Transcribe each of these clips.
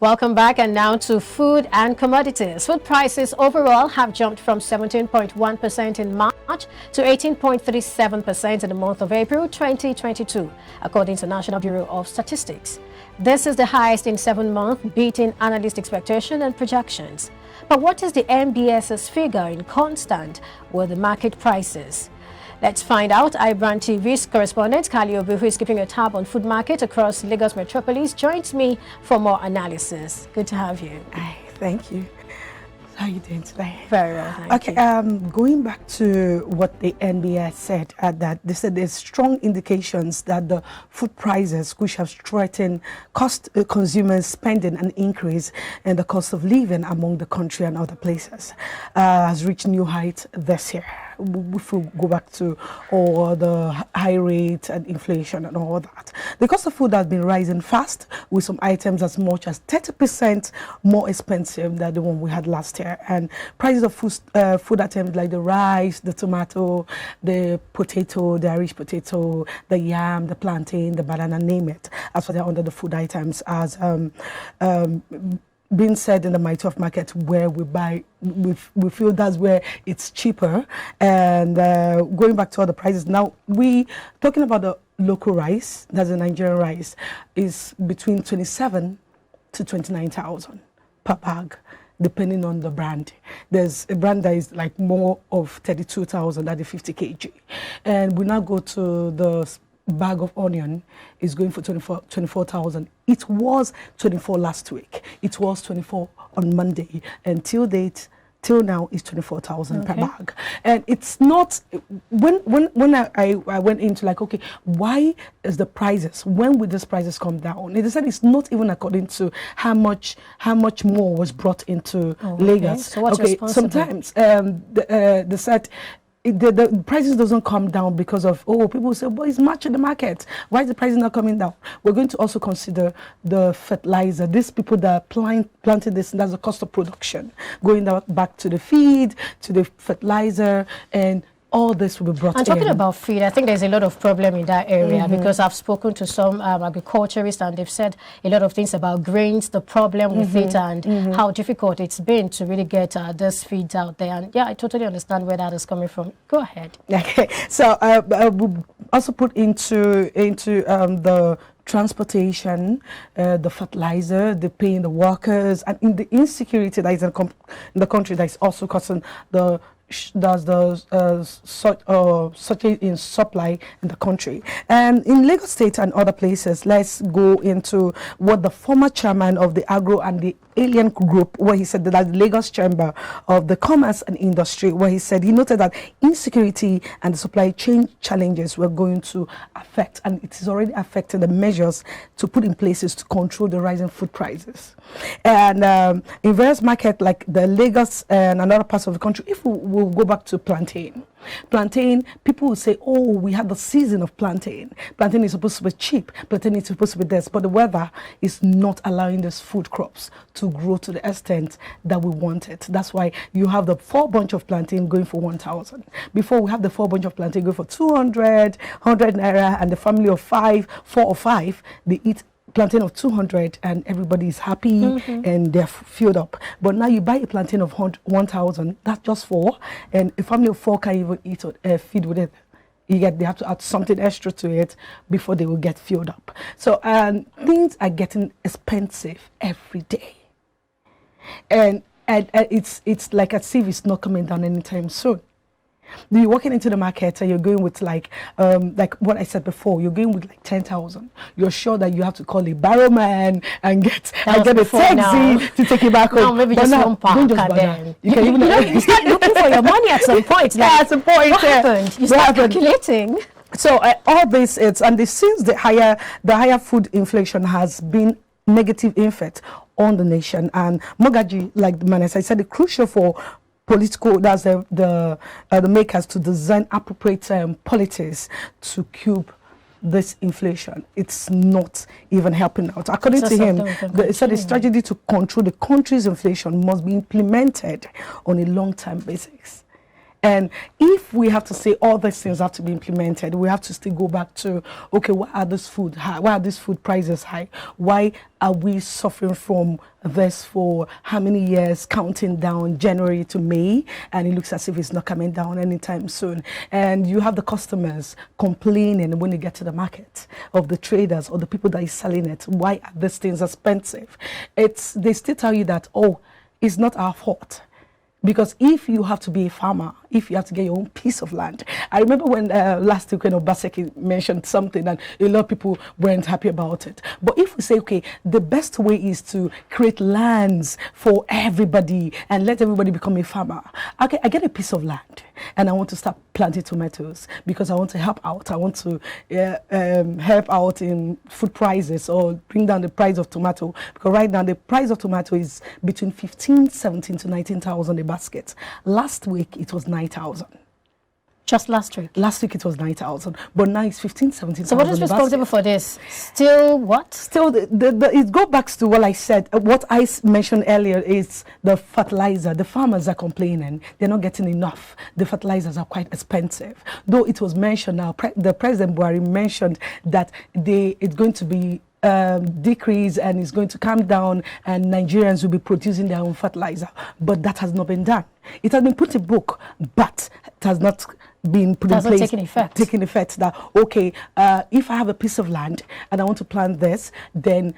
Welcome back, and now to food and commodities. Food prices overall have jumped from 17.1% in March to 18.37% in the month of April 2022, according to National Bureau of Statistics. This is the highest in 7 months, beating analyst expectation and projections. But what is the NBS's figure in constant with the market prices? Let's find out. Ibrandtv'S correspondent Kaliobu, who is keeping a tab on food market across Lagos metropolis, joins me for more analysis. Good to have you. Hi, thank you. How are you doing today? Very well, thank you. Going back to what the NBS said, that they said there's strong indications that the food prices, which have threatened consumers spending an increase in the cost of living among the country and other places, has reached new heights this year. If we go back to all the high rate and inflation and all that, the cost of food has been rising fast, with some items as much as 30% more expensive than the one we had last year. And prices of food items like the rice, the tomato, the potato, the Irish potato, the yam, the plantain, the banana, name it, as for they're under the food items, as being said in the Mytof market, where we buy, we feel that's where it's cheaper. And going back to other prices, now we talking about the local rice, that's the Nigerian rice, is between 27 to 29,000 per bag, depending on the brand. There's a brand that is like more of 32,000 at the 50 kg. And we now go to the bag of onion is going for 24,000. It was 24 last week. It was 24 on Monday, and till now is 24,000 per bag. And it's not, when I went into like, okay, why is the prices, when will these prices come down? They said it's not even according to how much more was brought into Lagos. So what's responsible? Sometimes they said the prices doesn't come down because of, people say, well, it's matching the market. Why is the price not coming down? We're going to also consider the fertilizer. These people that planted this, that's the cost of production. Going back to the feed, to the fertilizer, and all this will be brought in. And talking about feed, I think there's a lot of problem in that area, because I've spoken to some agriculturists, and they've said a lot of things about grains, the problem with it, and how difficult it's been to really get this feed out there. And yeah, I totally understand where that is coming from. Go ahead. Okay, so we also put into the transportation, the fertilizer, the paying the workers, and in the insecurity that is in the country that is also causing the such in supply in the country. And in Lagos State and other places, let's go into what the former chairman of the Agro and the Alien Group, where he said that the Lagos Chamber of the Commerce and Industry, where he said he noted that insecurity and the supply chain challenges were going to affect, and it is already affecting the measures to put in places to control the rising food prices. And in various markets like the Lagos and other parts of the country, if we'll go back to plantain, people will say, we had the season of plantain. Plantain is supposed to be cheap. Plantain is supposed to be this. But the weather is not allowing these food crops to grow to the extent that we want it. That's why you have the 4 bunch of plantain going for 1,000. Before, we have the 4 bunch of plantain going for 200, 100 naira, and the family of 4 or 5, they eat plantain of 200 and everybody is happy and they're filled up. But now you buy a plantain of 1,000, that's just 4, and a family of 4 can even eat feed with it. They have to add something extra to it before they will get filled up. So things are getting expensive every day, and it's like as if it's not coming down anytime soon. You're walking into the market and you're going with like what I said before, you're going with like 10,000. You're sure that you have to call a barrowman and get a taxi to take it back home. No, maybe just one park and then you can even you start looking for your money at some point. Like, at some point, what happened? You start calculating. So all this, since the higher food inflation has been negative effect on the nation, and Mogaji, like the man, as I said, it's crucial for political, that's the makers to design appropriate policies to curb this inflation. It's not even helping out. According to him, the strategy to control the country's inflation must be implemented on a long-term basis. And if we have to say all these things have to be implemented, we have to still go back to, okay, why are these food high? Why are these food prices high? Why are we suffering from this for how many years, counting down January to May, and it looks as if it's not coming down anytime soon? And you have the customers complaining when you get to the market of the traders or the people that is selling it. Why are these things expensive? They still tell you that, oh, it's not our fault. Because if you have to be a farmer, if you have to get your own piece of land. I remember when last week when Obaseki mentioned something and a lot of people weren't happy about it. But if we say, okay, the best way is to create lands for everybody and let everybody become a farmer. Okay, I get a piece of land and I want to start planting tomatoes because I want to help out. I want to help out in food prices or bring down the price of tomato. Because right now the price of tomato is between 17 to 19,000 a basket. Last week it was 9,000. Just last week? Last week it was 9,000, but now it's 17,000. So what is responsible for this? Still what? Still, it goes back to what I said. What I mentioned earlier is the fertilizer. The farmers are complaining. They're not getting enough. The fertilizers are quite expensive. Though it was mentioned now, the President Buhari mentioned that it's going to be decrease and it's going to come down and Nigerians will be producing their own fertilizer. But that has not been done. It has been put in book, but it has not been put in place. Taking effect that, okay, if I have a piece of land and I want to plant this, then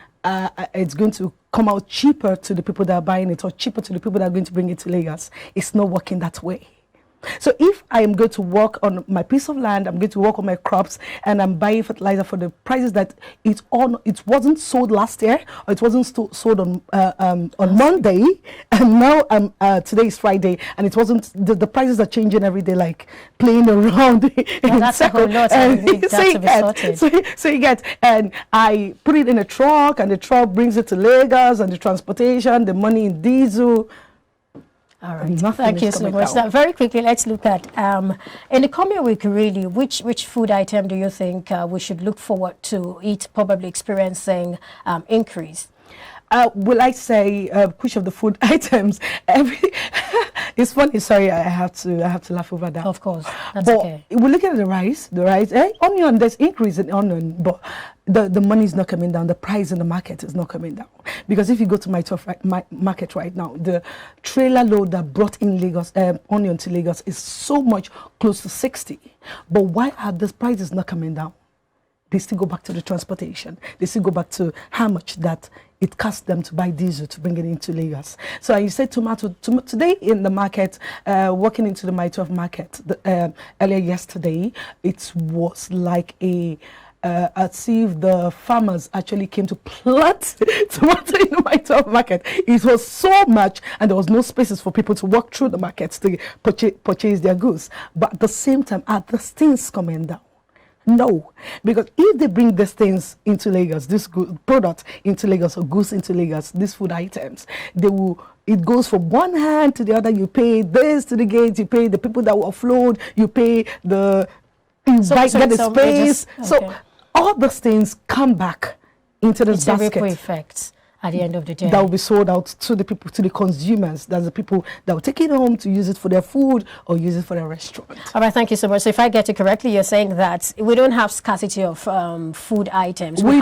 it's going to come out cheaper to the people that are buying it or cheaper to the people that are going to bring it to Lagos. It's not working that way. So if I am going to work on my piece of land, I'm going to work on my crops, and I'm buying fertilizer for the prices that it wasn't sold last year, or it wasn't sold on Monday, and now today is Friday, and it wasn't. The prices are changing every day, like playing around. That's a whole lot. So you get, and I put it in a truck, and the truck brings it to Lagos, and the transportation, the money in diesel. All right. Thank you so much. Now, very quickly, let's look at in the coming week, really, which food item do you think we should look forward to eat, probably experiencing increase? Will I say which of the food items? It's funny. Sorry, I have to laugh over that. Of course, that's but okay. We're looking at the rice. Onion. There's increase in onion, but the money is not coming down. The price in the market is not coming down. Because if you go to my market right now, the trailer load that brought in Lagos onion to Lagos is so much close to 60. But why are the prices not coming down? They still go back to the transportation. They still go back to how much that it costs them to buy diesel to bring it into Lagos. So you said tomato today in the market, walking into the My 12 market earlier yesterday, it was like as if the farmers actually came to plant tomato in the My 12 market. It was so much, and there was no spaces for people to walk through the markets to purchase their goods. But at the same time, are the things coming down? No, because if they bring these things into Lagos, this product into Lagos or goods into Lagos, these food items, it goes from one hand to the other. You pay this to the gate, you pay the people that will offload, you pay get the space. Okay. So all those things come back into this basket. It's a ripple effect at the end of the day. That will be sold out to the people, to the consumers. That's the people that will take it home to use it for their food or use it for their restaurant. All right, thank you so much. So if I get it correctly, you're saying that we don't have scarcity of food items. We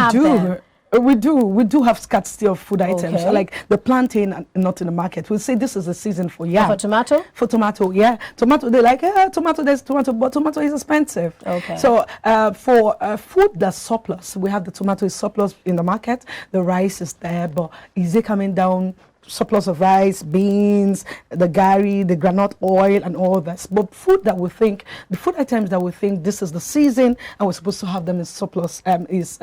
do. We do have scarcity of food items, like the plantain not in the market. We'll say this is the season for yam. For tomato? For tomato, yeah. Tomato, they're like, tomato, there's tomato, but tomato is expensive. Okay. So for food that's surplus, we have the tomato is surplus in the market. The rice is there, but is it coming down? Surplus of rice, beans, the gari, the granite oil, and all this. But the food items that we think this is the season and we're supposed to have them in surplus is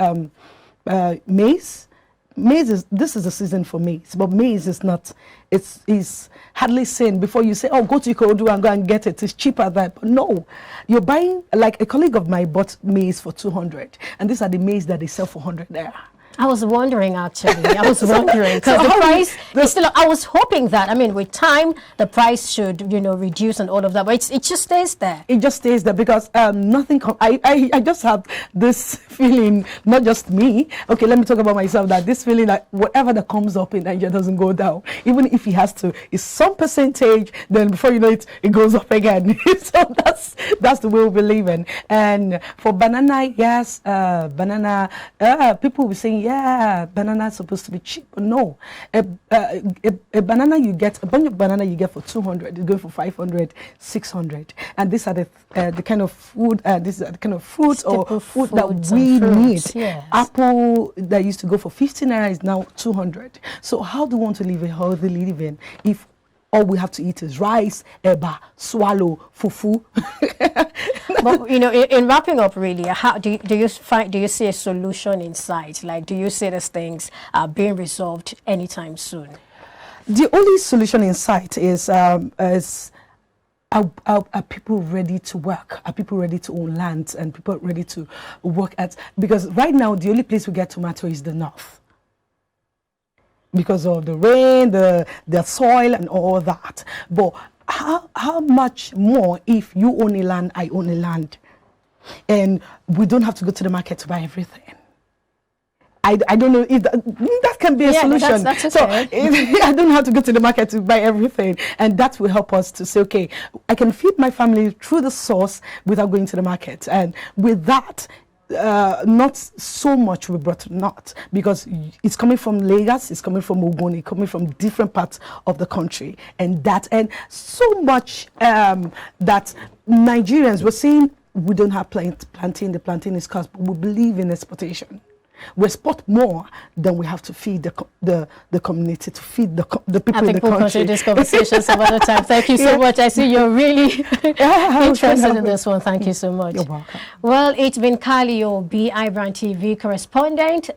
maize. This is the season for maize, but maize is not. It's hardly seen. Before you say, oh, go to Ikorodu and go and get it. It's cheaper than. But no, you're buying, like a colleague of mine bought maize for 200, and these are the maize that they sell for 100 there. I was wondering, actually. I was wondering because So the how price we- is still. I was hoping that. I mean, with time, the price should, reduce and all of that. But it just stays there. It just stays there because nothing. I just have this feeling, not just me. Okay, let me talk about myself. That this feeling that whatever that comes up in Nigeria doesn't go down, even if it has to. It's some percentage. Then before you know it, it goes up again. So that's the way we live in. And for banana, yes, banana. People will be saying, yeah, banana is supposed to be cheap. No, a banana you get, a bunch of banana you get for 200 is going for 500, 600, and these are the kind of food. This is the kind of fruits or Staple food that foods we and fruits, need. yes. Apple that used to go for 15 naira is now 200. So how do we want to live a healthy living if all we have to eat is rice, eba, swallow, fufu? But in wrapping up, really, how do you see a solution in sight? Like, do you see these things being resolved anytime soon? The only solution in sight is are people ready to work? Are people ready to own land and people ready to work at? Because right now the only place we get tomato is the north. Because of the rain, the soil and all that. But how much more if you own a land, I own a land, and we don't have to go to the market to buy everything? I don't know if that can be a solution. That's okay. So I don't have to go to the market to buy everything, and that will help us to say, okay, I can feed my family through the source without going to the market, and with that. Not so much we brought not because it's coming from Lagos, it's coming from Ogun, it's coming from different parts of the country, and so much that Nigerians were saying we don't have plantain, the plantain is scarce, but we believe in exportation. We export more than we have to feed the community, to feed the people in the country. I think we'll continue this conversation some other time. Thank you so much. I see you're really interested in this one. Thank you so much. You're welcome. Well, it's been Kali Obi, Ibrandtv correspondent.